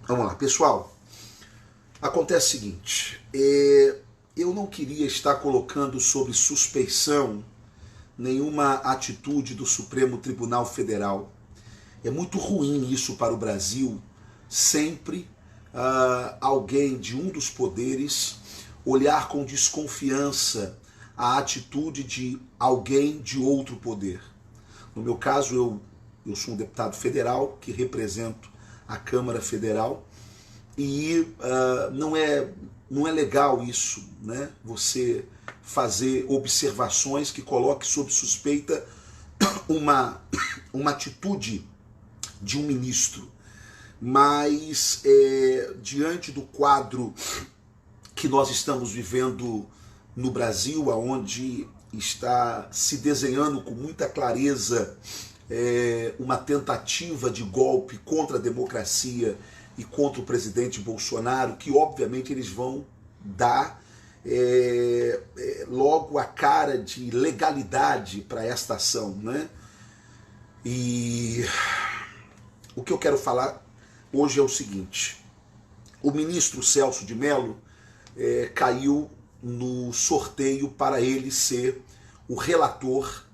Vamos lá, pessoal. Acontece o seguinte, eu não queria estar colocando sob suspeição nenhuma atitude do Supremo Tribunal Federal. É muito ruim isso para o Brasil, sempre alguém de um dos poderes olhar com desconfiança a atitude de alguém de outro poder. No meu caso, eu sou um deputado federal que represento a Câmara Federal e não é legal isso, né? Você fazer observações que coloquem sob suspeita uma atitude de um ministro. Mas diante do quadro que nós estamos vivendo no Brasil, onde está se desenhando com muita clareza uma tentativa de golpe contra a democracia e contra o presidente Bolsonaro, que obviamente eles vão dar logo a cara de legalidade para esta ação, né? E o que eu quero falar hoje é o seguinte: o ministro Celso de Mello caiu no sorteio para ele ser o relator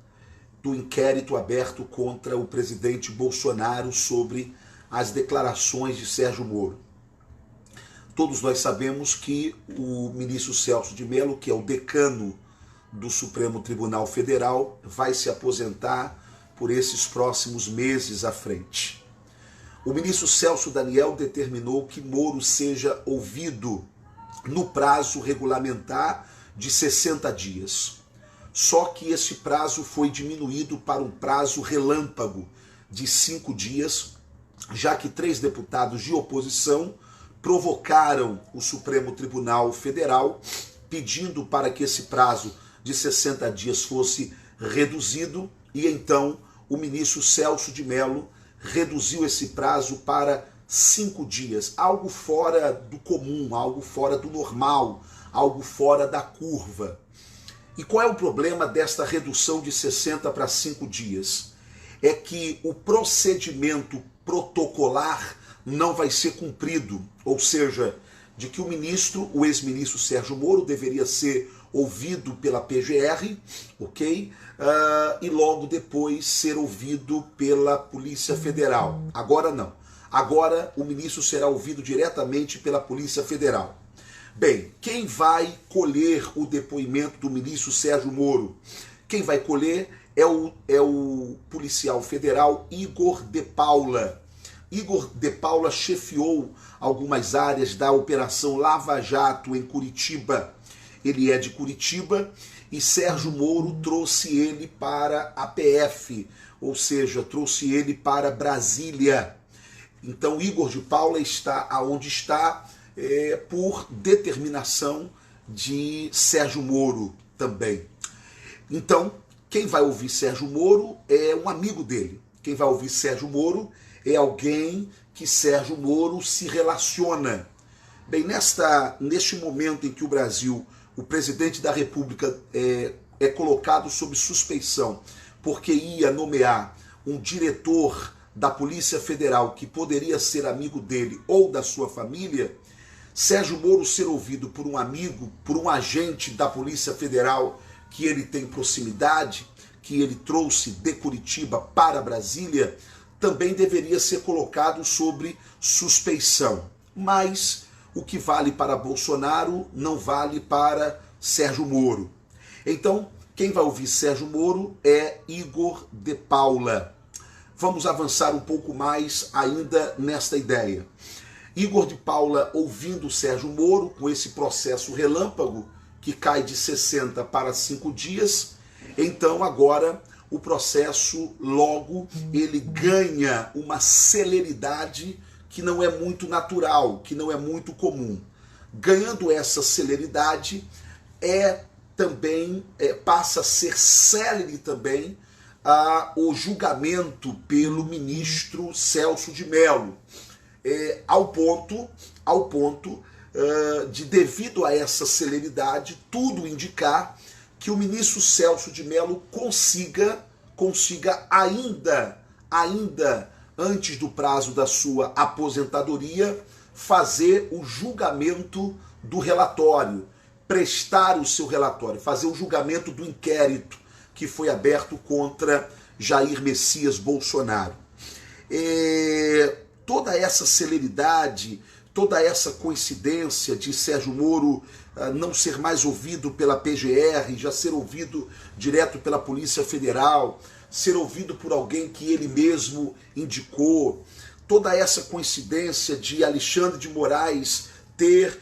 do inquérito aberto contra o presidente Bolsonaro sobre as declarações de Sérgio Moro. Todos nós sabemos que o ministro Celso de Mello, que é o decano do Supremo Tribunal Federal, vai se aposentar por esses próximos meses à frente. O ministro Celso Daniel determinou que Moro seja ouvido no prazo regulamentar de 60 dias. Só que esse prazo foi diminuído para um prazo relâmpago de 5 dias, já que 3 deputados de oposição provocaram o Supremo Tribunal Federal pedindo para que esse prazo de 60 dias fosse reduzido, e então o ministro Celso de Mello reduziu esse prazo para 5 dias, algo fora do comum, algo fora do normal, algo fora da curva. E qual é o problema desta redução de 60 para 5 dias? É que o procedimento protocolar não vai ser cumprido, ou seja, de que o ex-ministro Sérgio Moro deveria ser ouvido pela PGR, ok? E logo depois ser ouvido pela Polícia Federal. Agora não. Agora o ministro será ouvido diretamente pela Polícia Federal. Bem, quem vai colher o depoimento do ministro Sérgio Moro? Quem vai colher é o policial federal Igor de Paula. Igor de Paula chefiou algumas áreas da Operação Lava Jato em Curitiba. Ele é de Curitiba e Sérgio Moro trouxe ele para a PF, ou seja, trouxe ele para Brasília. Então Igor de Paula está onde está por determinação de Sérgio Moro também. Então, quem vai ouvir Sérgio Moro é um amigo dele. Quem vai ouvir Sérgio Moro é alguém que Sérgio Moro se relaciona. Bem, neste momento em que o Brasil, o presidente da República é colocado sob suspeição porque ia nomear um diretor da Polícia Federal que poderia ser amigo dele ou da sua família, Sérgio Moro ser ouvido por um amigo, por um agente da Polícia Federal que ele tem proximidade, que ele trouxe de Curitiba para Brasília, também deveria ser colocado sobre suspeição. Mas o que vale para Bolsonaro não vale para Sérgio Moro. Então, quem vai ouvir Sérgio Moro é Igor de Paula. Vamos avançar um pouco mais ainda nesta ideia. Igor de Paula ouvindo Sérgio Moro com esse processo relâmpago que cai de 60 para 5 dias, então agora o processo logo ele ganha uma celeridade que não é muito natural, que não é muito comum. Ganhando essa celeridade, passa a ser célere também o julgamento pelo ministro Celso de Mello, ao ponto de, devido a essa celeridade, tudo indicar que o ministro Celso de Mello consiga ainda antes do prazo da sua aposentadoria, fazer o julgamento do relatório, prestar o seu relatório, fazer o julgamento do inquérito que foi aberto contra Jair Messias Bolsonaro. Toda essa celeridade, toda essa coincidência de Sérgio Moro não ser mais ouvido pela PGR, já ser ouvido direto pela Polícia Federal, ser ouvido por alguém que ele mesmo indicou, toda essa coincidência de Alexandre de Moraes ter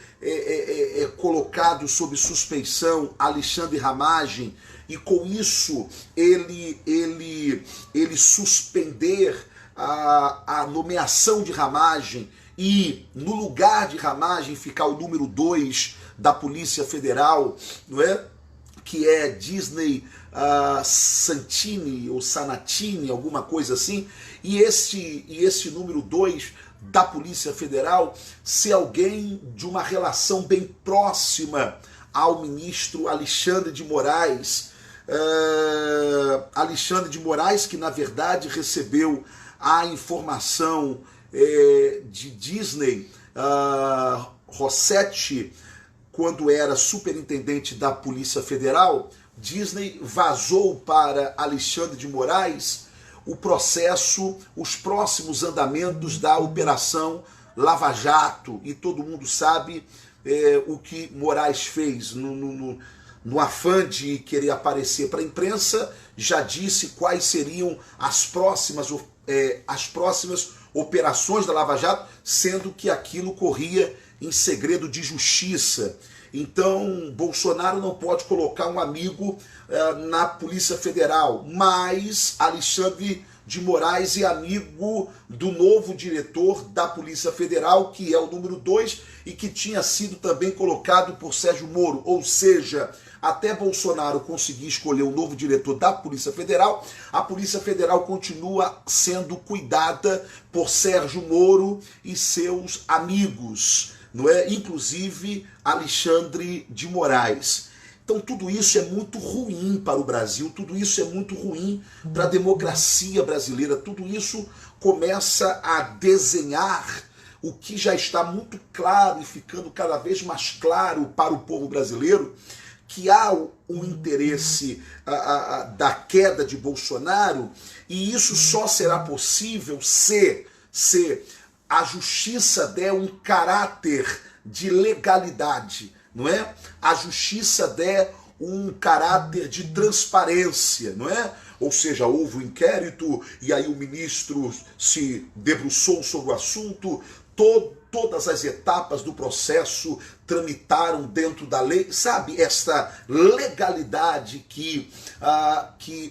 colocado sob suspeição Alexandre Ramagem e com isso ele suspender a nomeação de Ramagem e no lugar de Ramagem ficar o número 2 da Polícia Federal, não é? Que é Disney Santini ou Sanatini, alguma coisa assim, e esse número 2 da Polícia Federal ser alguém de uma relação bem próxima ao ministro Alexandre de Moraes. Alexandre de Moraes, que na verdade recebeu a informação de Disney Rossetti, quando era superintendente da Polícia Federal. Disney vazou para Alexandre de Moraes o processo, os próximos andamentos da Operação Lava Jato, e todo mundo sabe o que Moraes fez no afã de querer aparecer para a imprensa. Já disse quais seriam as próximas operações da Lava Jato, sendo que aquilo corria em segredo de justiça. Então, Bolsonaro não pode colocar um amigo na Polícia Federal, mas Alexandre de Moraes é amigo do novo diretor da Polícia Federal, que é o número 2 e que tinha sido também colocado por Sérgio Moro. Ou seja, até Bolsonaro conseguir escolher o novo diretor da Polícia Federal, a Polícia Federal continua sendo cuidada por Sérgio Moro e seus amigos, não é? Inclusive Alexandre de Moraes. Então tudo isso é muito ruim para o Brasil, tudo isso é muito ruim para a democracia brasileira, tudo isso começa a desenhar o que já está muito claro e ficando cada vez mais claro para o povo brasileiro, que há um interesse da queda de Bolsonaro, e isso só será possível se a justiça der um caráter de legalidade, não é? A justiça der um caráter de transparência, não é? Ou seja, houve um inquérito e aí o ministro se debruçou sobre o assunto, todas as etapas do processo tramitaram dentro da lei, sabe? Essa legalidade que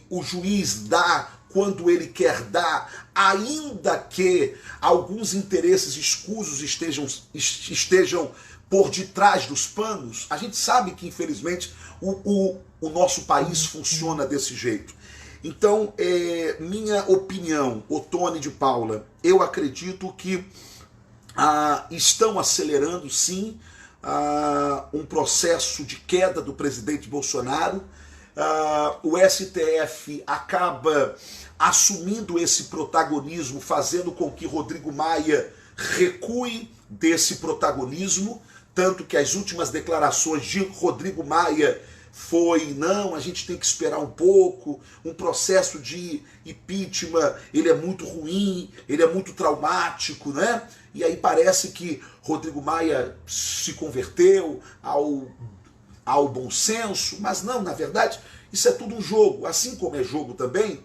o juiz dá quando ele quer dar, ainda que alguns interesses escusos estejam por detrás dos panos. A gente sabe que, infelizmente, o nosso país funciona desse jeito. Então, minha opinião, Ottoni de Paula, eu acredito que estão acelerando, sim, um processo de queda do presidente Bolsonaro. O STF acaba assumindo esse protagonismo, fazendo com que Rodrigo Maia recue desse protagonismo, tanto que as últimas declarações de Rodrigo Maia foi: não, a gente tem que esperar um pouco, um processo de impeachment, ele é muito ruim, ele é muito traumático, né? E aí parece que Rodrigo Maia se converteu ao bom senso, mas não, na verdade, isso é tudo um jogo. Assim como é jogo também,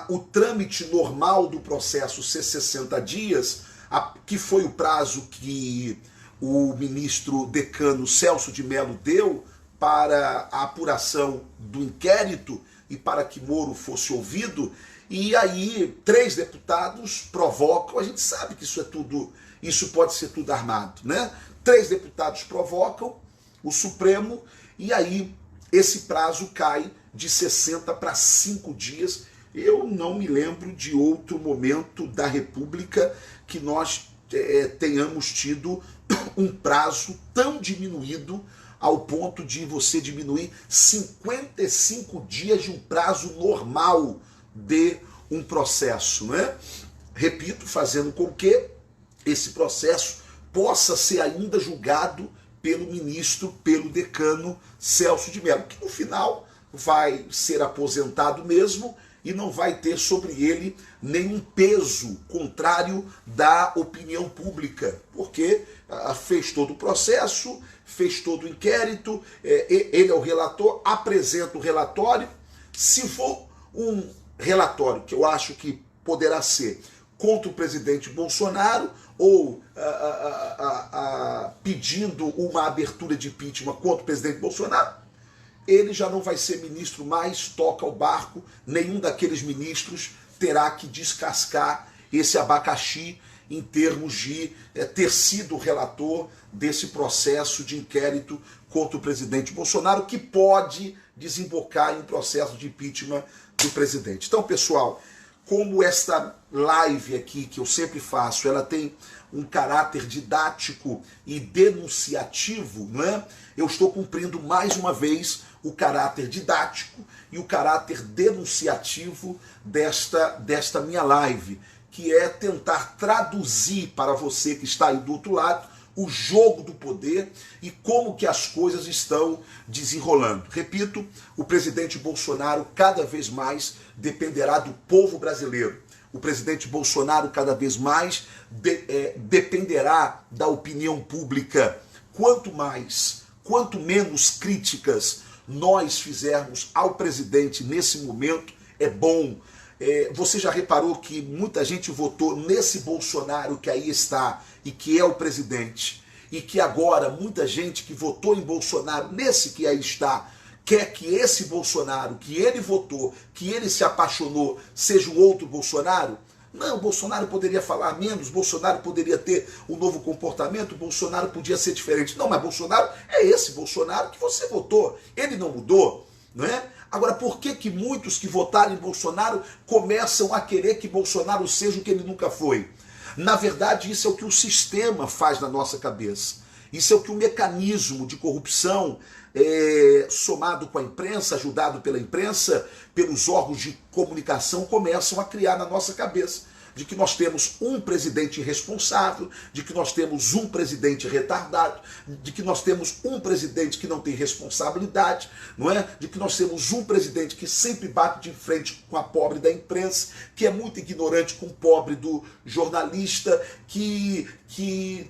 o trâmite normal do processo ser 60 dias, que foi o prazo que o ministro decano Celso de Mello deu para a apuração do inquérito e para que Moro fosse ouvido, e aí 3 deputados provocam. A gente sabe que isso pode ser tudo armado, né? 3 deputados provocam o Supremo, e aí esse prazo cai de 60 para 5 dias. Eu não me lembro de outro momento da República que nós tenhamos tido um prazo tão diminuído, ao ponto de você diminuir 55 dias de um prazo normal de um processo, né? Repito, fazendo com que esse processo possa ser ainda julgado pelo ministro, pelo decano Celso de Mello, que no final vai ser aposentado mesmo e não vai ter sobre ele nenhum peso contrário da opinião pública, porque fez todo o processo, fez todo o inquérito, ele é o relator, apresenta o relatório. Se for um relatório que eu acho que poderá ser contra o presidente Bolsonaro ou pedindo uma abertura de impeachment contra o presidente Bolsonaro, ele já não vai ser ministro mais, toca o barco, nenhum daqueles ministros terá que descascar esse abacaxi em termos de ter sido o relator desse processo de inquérito contra o presidente Bolsonaro, que pode desembocar em processo de impeachment do presidente. Então, pessoal, como esta live aqui, que eu sempre faço, ela tem um caráter didático e denunciativo, não é? Eu estou cumprindo mais uma vez o caráter didático e o caráter denunciativo desta minha live, que é tentar traduzir para você que está aí do outro lado o jogo do poder e como que as coisas estão desenrolando. Repito, o presidente Bolsonaro cada vez mais dependerá do povo brasileiro. O presidente Bolsonaro cada vez mais dependerá da opinião pública. Quanto menos críticas nós fizermos ao presidente nesse momento, é bom. Você já reparou que muita gente votou nesse Bolsonaro que aí está e que é o presidente, e que agora muita gente que votou em Bolsonaro nesse que aí está quer que esse Bolsonaro, que ele votou, que ele se apaixonou, seja o outro Bolsonaro? Não, Bolsonaro poderia falar menos, Bolsonaro poderia ter um novo comportamento, Bolsonaro podia ser diferente. Não, mas Bolsonaro é esse Bolsonaro que você votou, ele não mudou, não é? Agora, por que muitos que votaram em Bolsonaro começam a querer que Bolsonaro seja o que ele nunca foi? Na verdade, isso é o que o sistema faz na nossa cabeça. Isso é o que o mecanismo de corrupção, somado com a imprensa, ajudado pela imprensa, pelos órgãos de comunicação, começam a criar na nossa cabeça. De que nós temos um presidente irresponsável, de que nós temos um presidente retardado, de que nós temos um presidente que não tem responsabilidade, não é? De que nós temos um presidente que sempre bate de frente com a pobre da imprensa, que é muito ignorante com o pobre do jornalista, que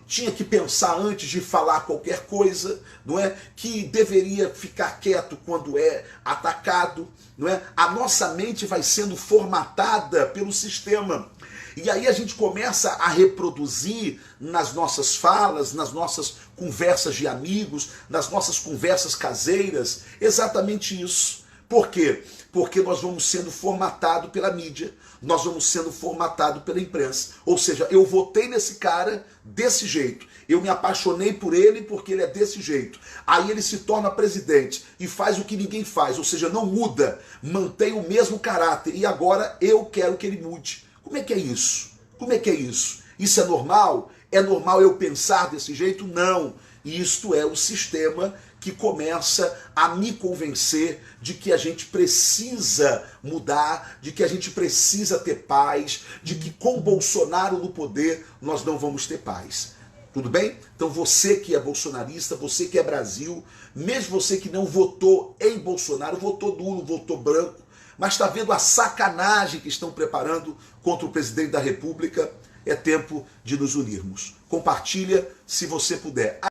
tinha que pensar antes de falar qualquer coisa, não é? Que deveria ficar quieto quando é atacado, não é? A nossa mente vai sendo formatada pelo sistema. E aí a gente começa a reproduzir nas nossas falas, nas nossas conversas de amigos, nas nossas conversas caseiras, exatamente isso. Por quê? Porque nós vamos sendo formatados pela mídia, nós vamos sendo formatados pela imprensa. Ou seja, eu votei nesse cara desse jeito, eu me apaixonei por ele porque ele é desse jeito. Aí ele se torna presidente e faz o que ninguém faz, ou seja, não muda, mantém o mesmo caráter e agora eu quero que ele mude. Como é que é isso? Como é que é isso? Isso é normal? É normal eu pensar desse jeito? Não. Isto é o sistema que começa a me convencer de que a gente precisa mudar, de que a gente precisa ter paz, de que com Bolsonaro no poder nós não vamos ter paz. Tudo bem? Então você que é bolsonarista, você que é Brasil, mesmo você que não votou em Bolsonaro, votou nulo, votou branco, mas está vendo a sacanagem que estão preparando contra o presidente da República, é tempo de nos unirmos. Compartilha se você puder.